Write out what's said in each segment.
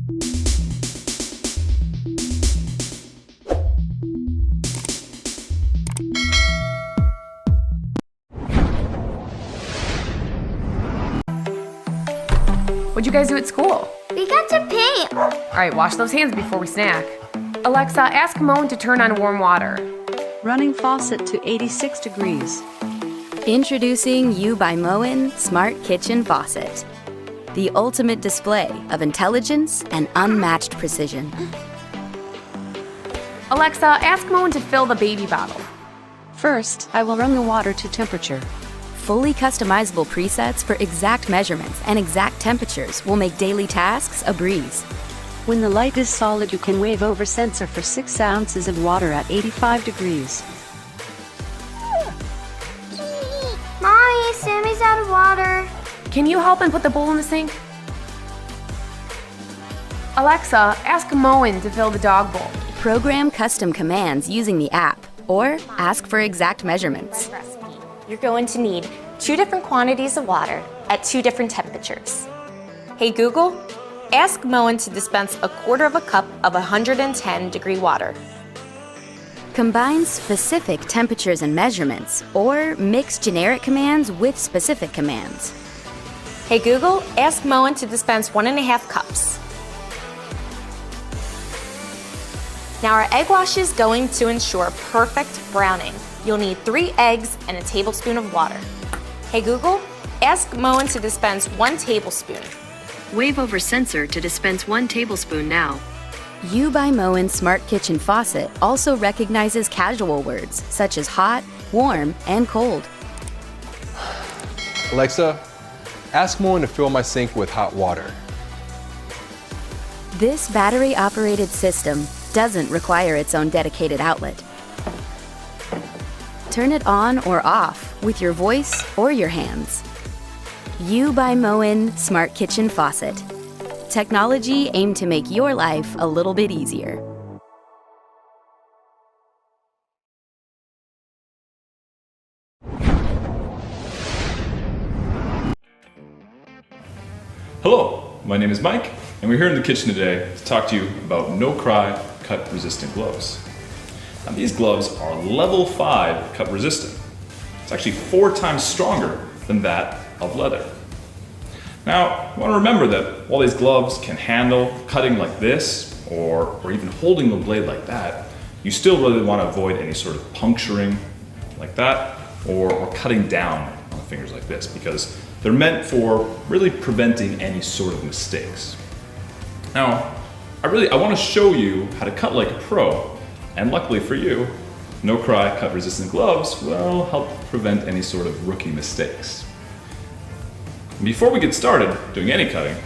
What'd you guys do at school? We got to paint. All right, wash those hands before we snack. Alexa, ask Moen to turn on warm water. Running faucet to 86 degrees. Introducing You by Moen Smart Kitchen Faucet. The ultimate display of intelligence and unmatched precision. Alexa, ask Moen to fill the baby bottle. First, I will run the water to temperature. Fully customizable presets for exact measurements and exact temperatures will make daily tasks a breeze. When the light is solid, you can wave over sensor for 6 ounces of water at 85 degrees. Mommy, Sammy's out of water. Can you help and put the bowl in the sink? Alexa, ask Moen to fill the dog bowl. Program custom commands using the app, or ask for exact measurements. Recipe. You're going to need 2 different quantities of water at 2 different temperatures. Hey Google, ask Moen to dispense 1/4 cup of 110-degree water. Combine specific temperatures and measurements, or mix generic commands with specific commands. Hey Google, ask Moen to dispense 1.5 cups. Now our egg wash is going to ensure perfect browning. You'll need 3 eggs and a tablespoon of water. Hey Google, ask Moen to dispense 1 tablespoon. Wave over sensor to dispense 1 tablespoon now. You by Moen Smart Kitchen Faucet also recognizes casual words such as hot, warm, and cold. Alexa, ask Moen to fill my sink with hot water. This battery-operated system doesn't require its own dedicated outlet. Turn it on or off with your voice or your hands. You by Moen Smart Kitchen Faucet. Technology aimed to make your life a little bit easier. Hello, my name is Mike, and we're here in the kitchen today to talk to you about No Cry cut resistant gloves. Now these gloves are level 5 cut resistant. It's actually 4 times stronger than that of leather. Now, you want to remember that while these gloves can handle cutting like this, or even holding the blade like that, you still really want to avoid any sort of puncturing like that, or cutting down on the fingers like this, because they're meant for really preventing any sort of mistakes. Now, I want to show you how to cut like a pro, and luckily for you, No Cry cut resistant gloves will help prevent any sort of rookie mistakes. Before we get started doing any cutting,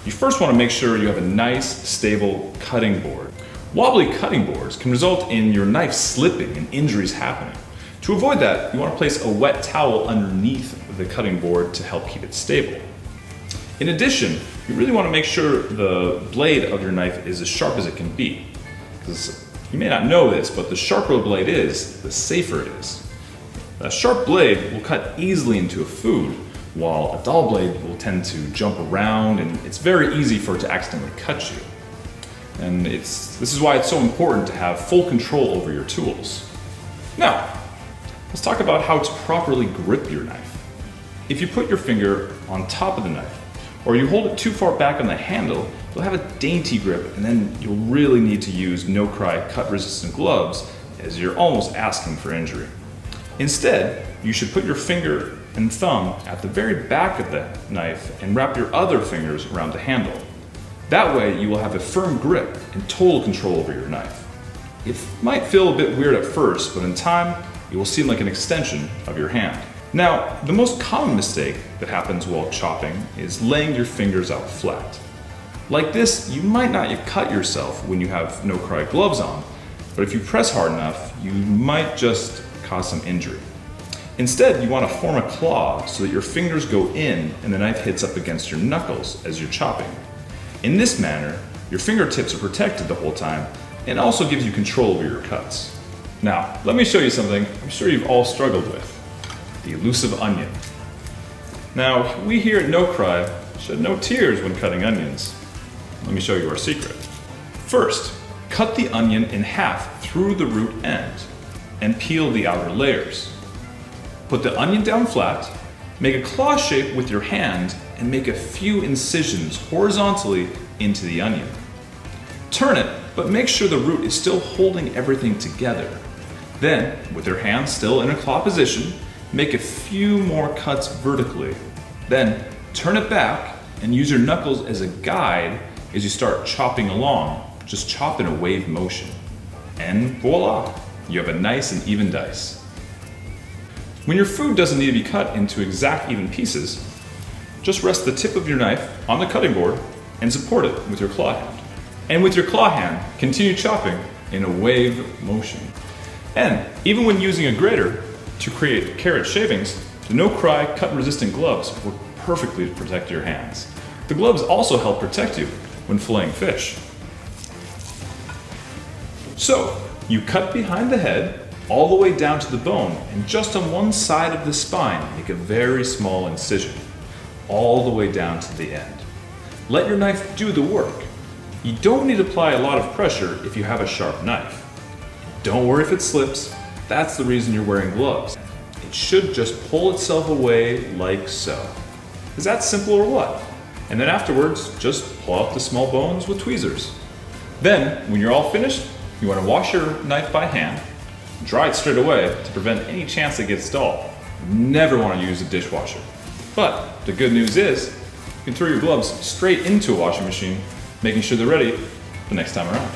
you first want to make sure you have a nice, stable cutting board. Wobbly cutting boards can result in your knife slipping and injuries happening. To avoid that, you want to place a wet towel underneath the cutting board to help keep it stable. In addition, you really want to make sure the blade of your knife is as sharp as it can be, because you may not know this, but the sharper the blade is, the safer it is. A sharp blade will cut easily into a food, while a dull blade will tend to jump around, and it's very easy for it to accidentally cut you. And this is why it's so important to have full control over your tools. Now, let's talk about how to properly grip your knife. If you put your finger on top of the knife, or you hold it too far back on the handle, you'll have a dainty grip, and then you'll really need to use No Cry cut resistant gloves, as you're almost asking for injury. Instead, you should put your finger and thumb at the very back of the knife and wrap your other fingers around the handle. That way you will have a firm grip and total control over your knife. It might feel a bit weird at first, but in time, it will seem like an extension of your hand. Now, the most common mistake that happens while chopping is laying your fingers out flat. Like this, you might not cut yourself when you have No Cry gloves on, but if you press hard enough, you might just cause some injury. Instead, you want to form a claw so that your fingers go in and the knife hits up against your knuckles as you're chopping. In this manner, your fingertips are protected the whole time and also gives you control over your cuts. Now, let me show you something I'm sure you've all struggled with: the elusive onion. Now, we here at No Cry shed no tears when cutting onions. Let me show you our secret. First, cut the onion in half through the root end and peel the outer layers. Put the onion down flat, make a claw shape with your hand, and make a few incisions horizontally into the onion. Turn it, but make sure the root is still holding everything together. Then, with your hand still in a claw position, make a few more cuts vertically. Then, turn it back and use your knuckles as a guide as you start chopping along. Just chop in a wave motion. And voila, you have a nice and even dice. When your food doesn't need to be cut into exact even pieces, just rest the tip of your knife on the cutting board and support it with your claw hand. And with your claw hand, continue chopping in a wave motion. And even when using a grater to create carrot shavings, the No Cry cut-resistant gloves work perfectly to protect your hands. The gloves also help protect you when filleting fish. So, you cut behind the head all the way down to the bone, and just on one side of the spine, make a very small incision, all the way down to the end. Let your knife do the work. You don't need to apply a lot of pressure if you have a sharp knife. Don't worry if it slips, that's the reason you're wearing gloves. It should just pull itself away like so. Is that simple or what? And then afterwards, just pull out the small bones with tweezers. Then, when you're all finished, you want to wash your knife by hand, dry it straight away to prevent any chance it gets dull. Never want to use a dishwasher. But the good news is, you can throw your gloves straight into a washing machine, making sure they're ready the next time around.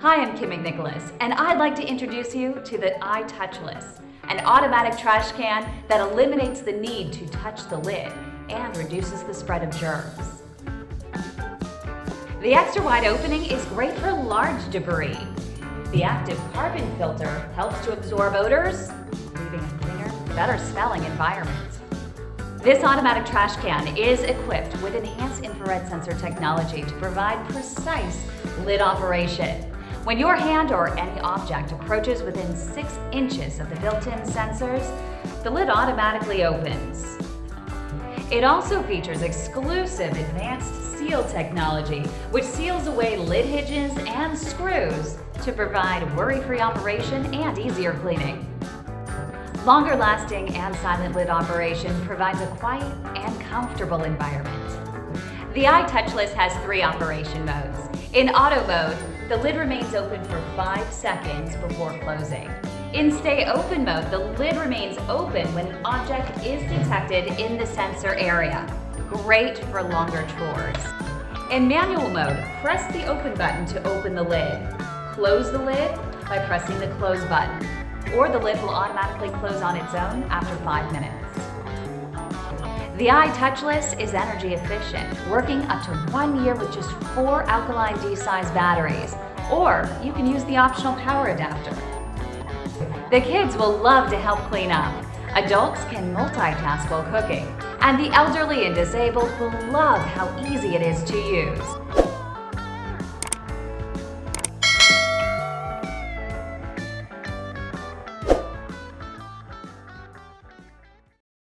Hi, I'm Kim McNicholas, and I'd like to introduce you to the iTouchless, an automatic trash can that eliminates the need to touch the lid and reduces the spread of germs. The extra wide opening is great for large debris. The active carbon filter helps to absorb odors, leaving a cleaner, better smelling environment. This automatic trash can is equipped with enhanced infrared sensor technology to provide precise lid operation. When your hand or any object approaches within 6 inches of the built-in sensors, the lid automatically opens. It also features exclusive advanced seal technology, which seals away lid hinges and screws to provide worry-free operation and easier cleaning. Longer lasting and silent lid operation provides a quiet and comfortable environment. The iTouchless has 3 operation modes. In auto mode, the lid remains open for 5 seconds before closing. In stay open mode, the lid remains open when an object is detected in the sensor area. Great for longer chores. In manual mode, press the open button to open the lid. Close the lid by pressing the close button, or the lid will automatically close on its own after 5 minutes. The iTouchless is energy efficient, working up to 1 year with just 4 alkaline D-size batteries, or you can use the optional power adapter. The kids will love to help clean up. Adults can multitask while cooking, and the elderly and disabled will love how easy it is to use.